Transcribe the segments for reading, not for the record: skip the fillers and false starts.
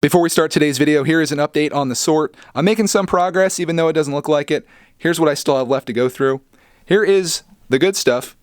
Before we start today's video, here is an update on the sort. I'm making some progress, even though it doesn't look like it. Here's what I still have left to go through. Here is the good stuff.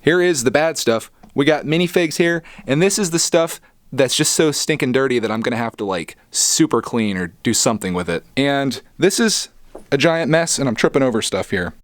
Here is the bad stuff. We got minifigs here, and this is the stuff that's just so stinking dirty that I'm gonna have to like super clean or do something with it. And this is a giant mess, and I'm tripping over stuff here.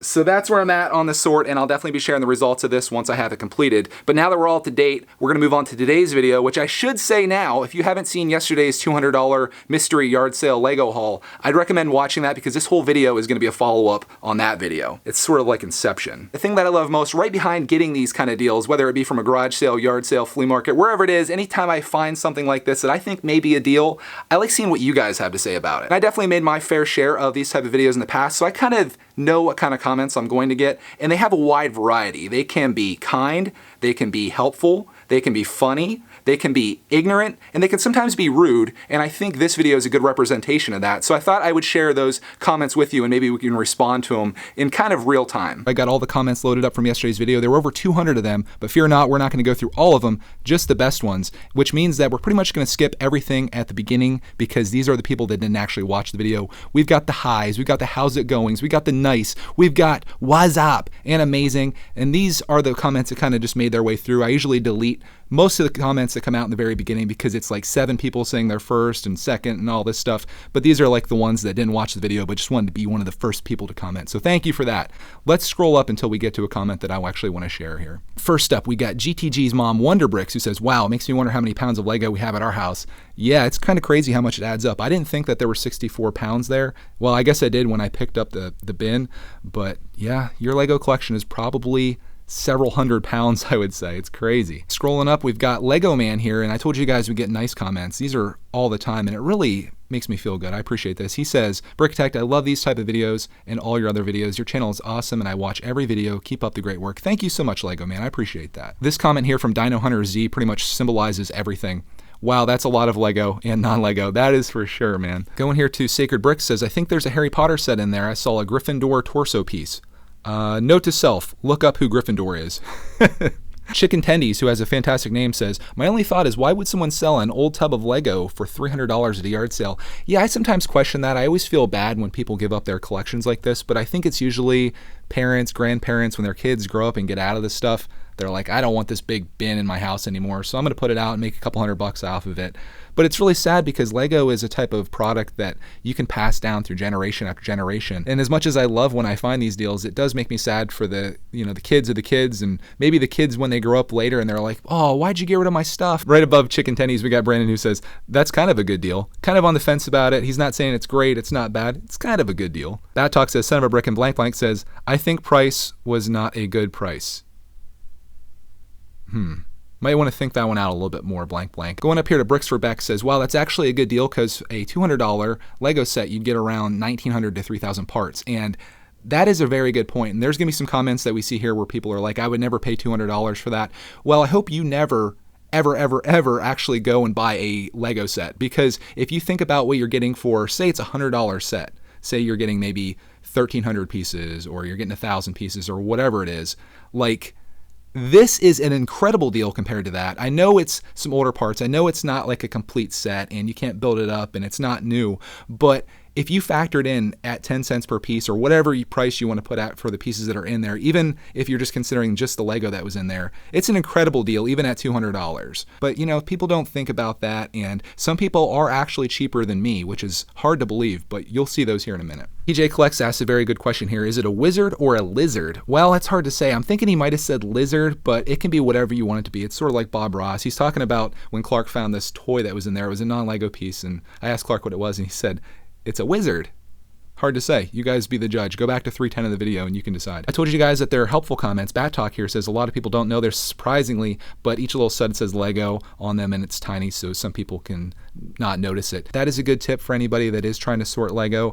So that's where I'm at on the sort, and I'll definitely be sharing the results of this once I have it completed. But now that we're all up to date, we're gonna move on to today's video, which I should say now, if you haven't seen yesterday's $200 mystery yard sale Lego haul, I'd recommend watching that because this whole video is gonna be a follow-up on that video. It's sort of like Inception. The thing that I love most right behind getting these kind of deals, whether it be from a garage sale, yard sale, flea market, wherever it is, anytime I find something like this that I think may be a deal, I like seeing what you guys have to say about it. And I definitely made my fair share of these type of videos in the past, so I kind of know what kind of comments I'm going to get, and they have a wide variety. They can be kind, they can be helpful, they can be funny, they can be ignorant, and they can sometimes be rude, and I think this video is a good representation of that. So I thought I would share those comments with you, and maybe we can respond to them in kind of real time. I got all the comments loaded up from yesterday's video. There were over 200 of them, but fear not, we're not gonna go through all of them, just the best ones, which means that we're pretty much gonna skip everything at the beginning because these are the people that didn't actually watch the video. We've got the highs, we've got the how's it goings, we got the nice, we've got what's up and amazing, and these are the comments that kind of just made their way through. I usually delete most of the comments that come out in the very beginning because it's like 7 people saying their first and second and all this stuff, but these are like the ones that didn't watch the video but just wanted to be one of the first people to comment. So thank you for that. Let's scroll up until we get to a comment that I actually want to share here. First up, we got GTG's mom, Wonder Bricks, who says, wow, it makes me wonder how many pounds of Lego we have at our house. Yeah, it's kind of crazy how much it adds up. I didn't think that there were 64 pounds there. Well, I guess I did when I picked up the bin, but yeah, your Lego collection is probably several hundred pounds, I would say. It's crazy. Scrolling up, we've got Lego Man here, and I told you guys we get nice comments. These are all the time, and it really makes me feel good. I appreciate this. He says, brickitect, I love these type of videos and all your other videos. Your channel is awesome, and I watch every video. Keep up the great work. Thank you so much, Lego Man. I appreciate that. This comment here from Dino Hunter Z pretty much symbolizes everything. Wow, that's a lot of Lego and non-Lego. That is for sure, man. Going here to Sacred Bricks says, I think there's a Harry Potter set in there. I saw a Gryffindor torso piece. Note to self, look up who Gryffindor is. Chicken Tendies, who has a fantastic name, says, my only thought is why would someone sell an old tub of Lego for $300 at a yard sale? Yeah, I sometimes question that. I always feel bad when people give up their collections like this, but I think it's usually parents, grandparents, when their kids grow up and get out of this stuff, they're like, I don't want this big bin in my house anymore, so I'm gonna put it out and make a couple $100 off of it. But it's really sad because Lego is a type of product that you can pass down through generation after generation. And as much as I love when I find these deals, it does make me sad for the kids of the kids, and maybe the kids when they grow up later and they're like, oh, why'd you get rid of my stuff? Right above Chicken Tendies, we got Brandon who says, that's kind of a good deal. Kind of on the fence about it. He's not saying it's great, it's not bad. It's kind of a good deal. That Talk says, son of a brick and blank blank says, I think price was not a good price. Might want to think that one out a little bit more, blank blank. Going up here to Bricks for Beck says, wow, that's actually a good deal because a $200 Lego set, you'd get around 1,900 to 3,000 parts. And that is a very good point. And there's going to be some comments that we see here where people are like, I would never pay $200 for that. Well, I hope you never ever actually go and buy a Lego set, because if you think about what you're getting for, say it's a $100 set, say you're getting maybe 1,300 pieces or you're getting 1,000 pieces or whatever it is, like, this is an incredible deal compared to that. I know it's some older parts. I know it's not like a complete set and you can't build it up and it's not new, but if you factored in at 10 cents per piece or whatever price you want to put out for the pieces that are in there, even if you're just considering just the Lego that was in there, it's an incredible deal even at $200. But people don't think about that, and some people are actually cheaper than me, which is hard to believe, but you'll see those here in a minute. PJ Collects asks a very good question here. Is it a wizard or a lizard? Well, that's hard to say. I'm thinking he might have said lizard, but it can be whatever you want it to be. It's sort of like Bob Ross. He's talking about when Clark found this toy that was in there. It was a non-Lego piece, and I asked Clark what it was, and he said, it's a wizard. Hard to say. You guys be the judge. Go back to 310 of the video and you can decide. I told you guys that there are helpful comments. Bat Talk here says a lot of people don't know this surprisingly, but each little set says Lego on them and it's tiny, so some people can not notice it. That is a good tip for anybody that is trying to sort Lego.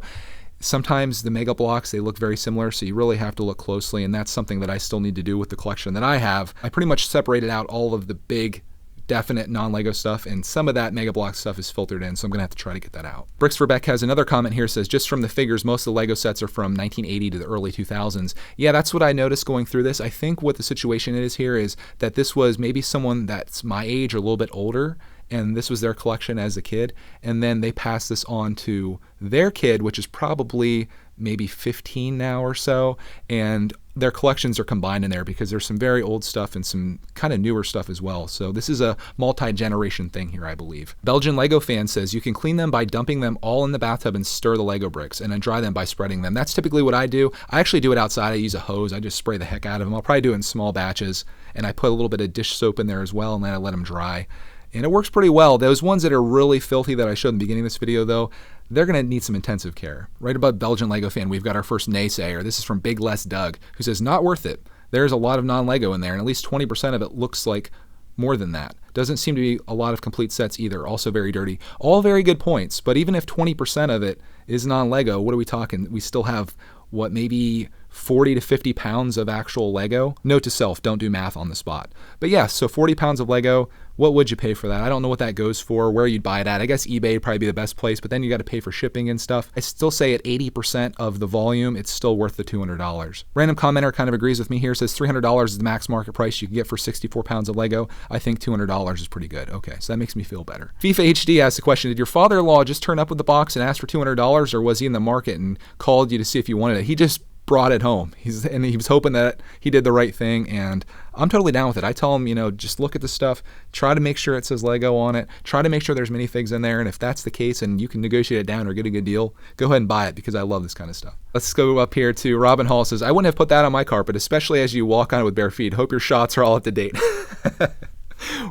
Sometimes the mega blocks, they look very similar, so you really have to look closely, and that's something that I still need to do with the collection that I have. I pretty much separated out all of the big definite non-Lego stuff, and some of that Mega Block stuff is filtered in, so I'm gonna have to try to get that out. Bricks for Beck has another comment here, says, just from the figures, most of the Lego sets are from 1980 to the early 2000s. Yeah, that's what I noticed going through this. I think what the situation is here is that this was maybe someone that's my age or a little bit older, and this was their collection as a kid, and then they passed this on to their kid, which is probably maybe 15 now or so, and their collections are combined in there because there's some very old stuff and some kind of newer stuff as well. So this is a multi-generation thing here, I believe. Belgian Lego fan says you can clean them by dumping them all in the bathtub and stir the Lego bricks, and then dry them by spreading them. That's typically what I do. I actually do it outside. I use a hose. I just spray the heck out of them. I'll probably do it in small batches, and I put a little bit of dish soap in there as well, and then I let them dry. And it works pretty well. Those ones that are really filthy that I showed in the beginning of this video, though, they're going to need some intensive care. Right above Belgian Lego fan, we've got our first naysayer. This is from Big Les Doug, who says, not worth it. There's a lot of non-Lego in there, and at least 20% of it looks like more than that. Doesn't seem to be a lot of complete sets either. Also very dirty. All very good points, but even if 20% of it is non-Lego, what are we talking? We still have, what, maybe 40 to 50 pounds of actual Lego? Note to self, don't do math on the spot. But yeah, so 40 pounds of Lego, what would you pay for that? I don't know what that goes for, where you'd buy it at. I guess eBay would probably be the best place, but then you got to pay for shipping and stuff. I still say at 80% of the volume, it's still worth the $200. Random commenter kind of agrees with me here, says $300 is the max market price you can get for 64 pounds of Lego. I think $200 is pretty good. Okay, so that makes me feel better. FIFA HD asks the question, did your father-in-law just turn up with the box and ask for $200, or was he in the market and called you to see if you wanted it? He just brought it home. He was hoping that he did the right thing, and I'm totally down with it. I tell him, just look at the stuff, try to make sure it says Lego on it, try to make sure there's minifigs in there, and if that's the case and you can negotiate it down or get a good deal, go ahead and buy it because I love this kind of stuff. Let's go up here to Robin Hall. Says, I wouldn't have put that on my carpet, especially as you walk on it with bare feet. Hope your shots are all up to date.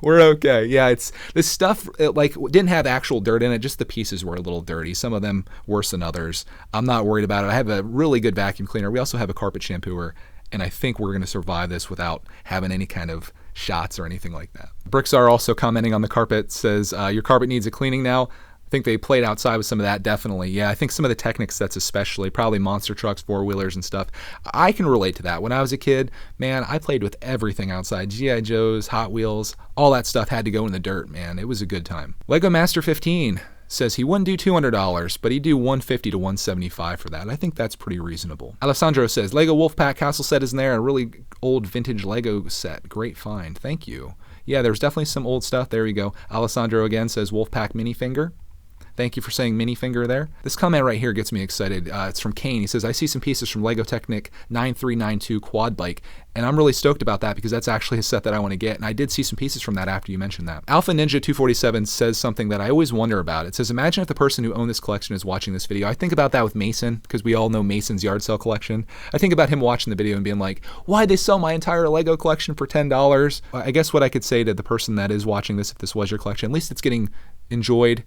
We're okay. Yeah, it's this stuff, it didn't have actual dirt in it, just the pieces were a little dirty. Some of them worse than others. I'm not worried about it. I have a really good vacuum cleaner. We also have a carpet shampooer, and I think we're going to survive this without having any kind of shots or anything like that. Bricks are also commenting on the carpet, says, your carpet needs a cleaning now. I think they played outside with some of that, definitely. Yeah, I think some of the Technic sets especially, probably monster trucks, four-wheelers and stuff. I can relate to that. When I was a kid, man, I played with everything outside. G.I. Joes, Hot Wheels, all that stuff had to go in the dirt, man. It was a good time. Lego Master 15 says he wouldn't do $200, but he'd do $150 to $175 for that. I think that's pretty reasonable. Alessandro says, Lego Wolfpack Castle set is in there, a really old vintage Lego set. Great find. Thank you. Yeah, there's definitely some old stuff. There you go. Alessandro again says Wolfpack Minifinger. Thank you for saying minifinger there. This comment right here gets me excited. It's from Kane. He says, I see some pieces from Lego Technic 9392 Quad Bike, and I'm really stoked about that because that's actually a set that I want to get, and I did see some pieces from that after you mentioned that. Alpha Ninja 247 says something that I always wonder about. It says, imagine if the person who owned this collection is watching this video. I think about that with Mason, because we all know Mason's yard sale collection. I think about him watching the video and being like, why'd they sell my entire Lego collection for $10? I guess what I could say to the person that is watching this, if this was your collection, at least it's getting enjoyed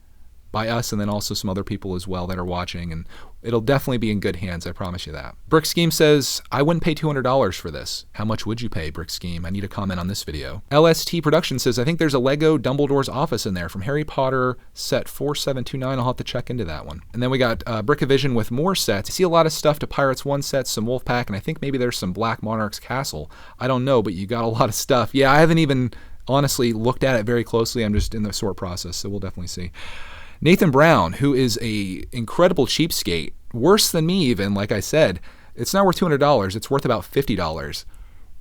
by us and then also some other people as well that are watching, and it'll definitely be in good hands, I promise you that. Brick Scheme says, I wouldn't pay $200 for this. How much would you pay, Brick Scheme? I need a comment on this video. LST Production says, I think there's a Lego Dumbledore's office in there from Harry Potter set 4729. I'll have to check into that one. And then we got Brickavision with more sets. I see a lot of stuff to Pirates 1 sets, some Wolfpack, and I think maybe there's some Black Monarch's Castle. I don't know, but you got a lot of stuff. Yeah, I haven't even honestly looked at it very closely. I'm just in the sort process, so we'll definitely see. Nathan Brown, who is a incredible cheapskate, worse than me even, like I said, it's not worth $200, it's worth about $50.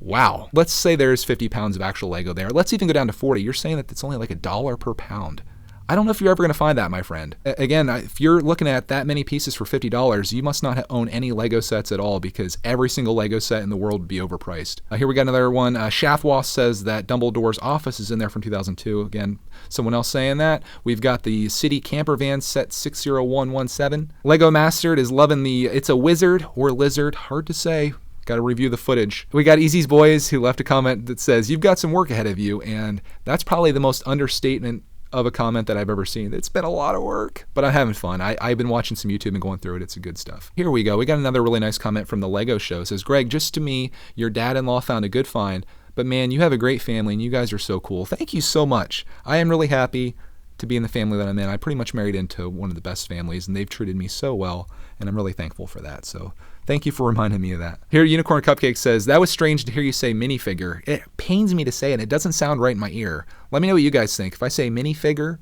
Wow. Let's say there's 50 pounds of actual Lego there. Let's even go down to 40. You're saying that it's only like $1 per pound. I don't know if you're ever going to find that, my friend. Again, if you're looking at that many pieces for $50, you must not own any Lego sets at all because every single Lego set in the world would be overpriced. Here we got another one. Shaftwasp says that Dumbledore's office is in there from 2002. Again, someone else saying that. We've got the City Camper Van set 60117. Lego Mastered is loving the It's a Wizard or Lizard. Hard to say. Got to review the footage. We got Easy's Boys who left a comment that says, you've got some work ahead of you, and that's probably the most understatement of a comment that I've ever seen. It's been a lot of work, but I'm having fun. I've been watching some YouTube and going through it. It's good stuff. Here we go. We got another really nice comment from the Lego Show. It says, Greg, just to me, your dad-in-law found a good find, but man, you have a great family and you guys are so cool. Thank you so much. I am really happy to be in the family that I'm in. I pretty much married into one of the best families, and they've treated me so well, and I'm really thankful for that. So thank you for reminding me of that. Here, Unicorn Cupcake says, that was strange to hear you say minifigure. It pains me to say it. It doesn't sound right in my ear. Let me know what you guys think. If I say minifigure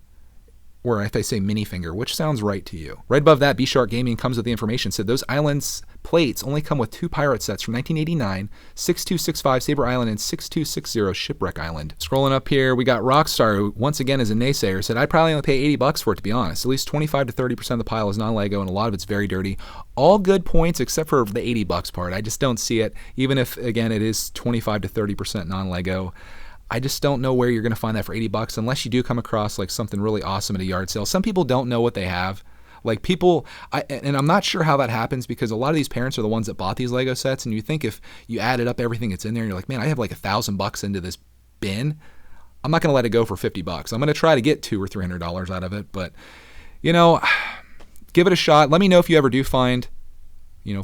Or if I say mini finger, which sounds right to you? Right above that, B-Shark Gaming comes with the information. Said those islands plates only come with 2 pirate sets from 1989, 6265 Saber Island and 6260 Shipwreck Island. Scrolling up here, we got Rockstar, who once again is a naysayer, said I'd probably only pay $80 for it, to be honest. At least 25 to 30% of the pile is non-Lego and a lot of it's very dirty. All good points except for the $80 part. I just don't see it, even if, again, it is 25 to 30% non-Lego. I just don't know where you're going to find that for $80 unless you do come across like something really awesome at a yard sale. Some people don't know what they have. Like people, and I'm not sure how that happens because a lot of these parents are the ones that bought these Lego sets, and you think if you added up everything that's in there, and you're like, man, I have like $1,000 into this bin. I'm not going to let it go for $50. I'm going to try to get $200 or $300 out of it, but you know, give it a shot. Let me know if you ever do find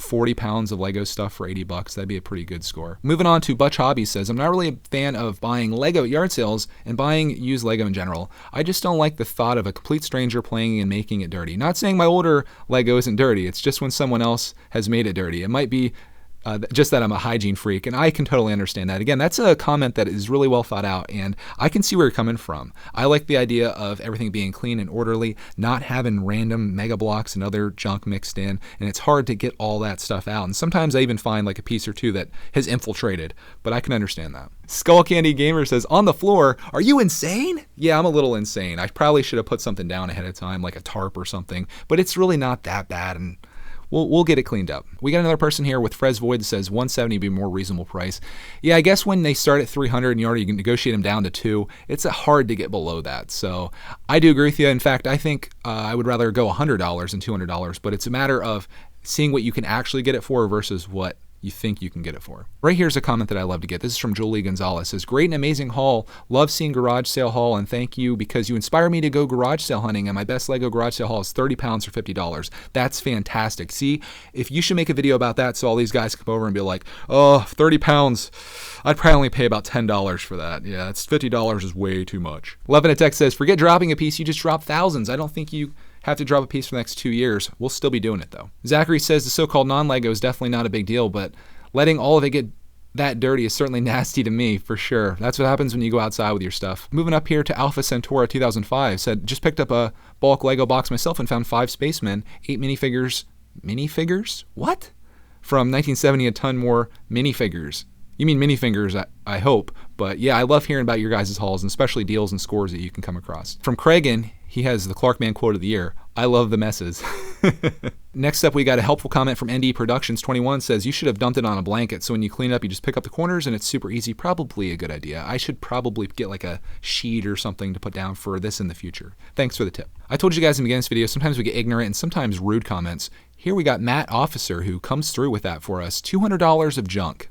40 pounds of Lego stuff for $80. That'd be a pretty good score. Moving on to Butch Hobby says, I'm not really a fan of buying Lego at yard sales and buying used Lego in general. I just don't like the thought of a complete stranger playing and making it dirty. Not saying my older Lego isn't dirty. It's just when someone else has made it dirty. It might be just that I'm a hygiene freak, and I can totally understand that. Again, that's a comment that is really well thought out, and I can see where you're coming from. I like the idea of everything being clean and orderly, not having random mega blocks and other junk mixed in, and it's hard to get all that stuff out. And sometimes I even find like a piece or two that has infiltrated, but I can understand that. Skull Candy Gamer says, on the floor, are you insane? Yeah, I'm a little insane. I probably should have put something down ahead of time, like a tarp or something, but it's really not that bad, and we'll get it cleaned up. We got another person here with Frez Void that says $170 would be a more reasonable price. Yeah, I guess when they start at $300 and you already negotiate them down to $200, it's hard to get below that. So I do agree with you. In fact, I think I would rather go $100 than $200, but it's a matter of seeing what you can actually get it for versus what you think you can get it for. Right here's a comment that I love to get. This is from Julie Gonzalez. It says, great and amazing haul. Love seeing garage sale haul, and thank you because you inspire me to go garage sale hunting, and my best Lego garage sale haul is 30 pounds for $50. That's fantastic. See, if you should make a video about that so all these guys come over and be like, oh, 30 pounds, I'd probably only pay about $10 for that. Yeah, it's $50 is way too much. Love in a Text says, forget dropping a piece, you just drop thousands. I don't think you have to drop a piece for the next 2 years. We'll still be doing it though. Zachary says the so-called non-Lego is definitely not a big deal, but letting all of it get that dirty is certainly nasty to me, for sure. That's what happens when you go outside with your stuff. Moving up here to Alpha Centaura 2005, said, just picked up a bulk Lego box myself and found 5 spacemen, 8 minifigures. Minifigures? What? From 1970, a ton more minifigures. You mean minifingers, I hope. But yeah, I love hearing about your guys' hauls, and especially deals and scores that you can come across. From Cragen, he has the Clarkman quote of the year. I love the messes. Next up, we got a helpful comment from ND Productions 21, says, you should have dumped it on a blanket, so when you clean it up, you just pick up the corners and it's super easy. Probably a good idea. I should probably get like a sheet or something to put down for this in the future. Thanks for the tip. I told you guys in the beginning of this video, sometimes we get ignorant and sometimes rude comments. Here we got Matt Officer who comes through with that for us. $200 of junk.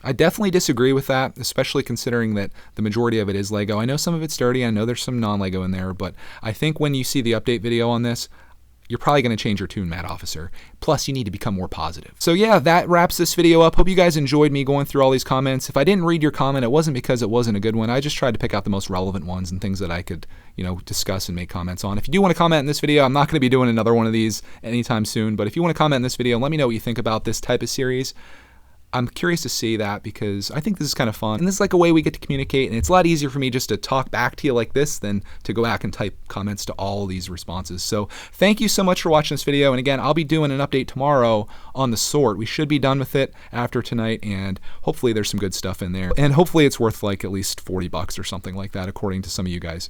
I definitely disagree with that, especially considering that the majority of it is Lego. I know some of it's dirty. I know there's some non-Lego in there, but I think when you see the update video on this, you're probably going to change your tune, Matt Officer. Plus, you need to become more positive. So yeah, that wraps this video up. Hope you guys enjoyed me going through all these comments. If I didn't read your comment, it wasn't because it wasn't a good one. I just tried to pick out the most relevant ones and things that I could, discuss and make comments on. If you do want to comment in this video, I'm not going to be doing another one of these anytime soon, but if you want to comment in this video, let me know what you think about this type of series. I'm curious to see that because I think this is kind of fun. And this is like a way we get to communicate, and it's a lot easier for me just to talk back to you like this than to go back and type comments to all these responses. So thank you so much for watching this video. And again, I'll be doing an update tomorrow on the sort. We should be done with it after tonight, and hopefully there's some good stuff in there. And hopefully it's worth like at least $40 or something like that, according to some of you guys.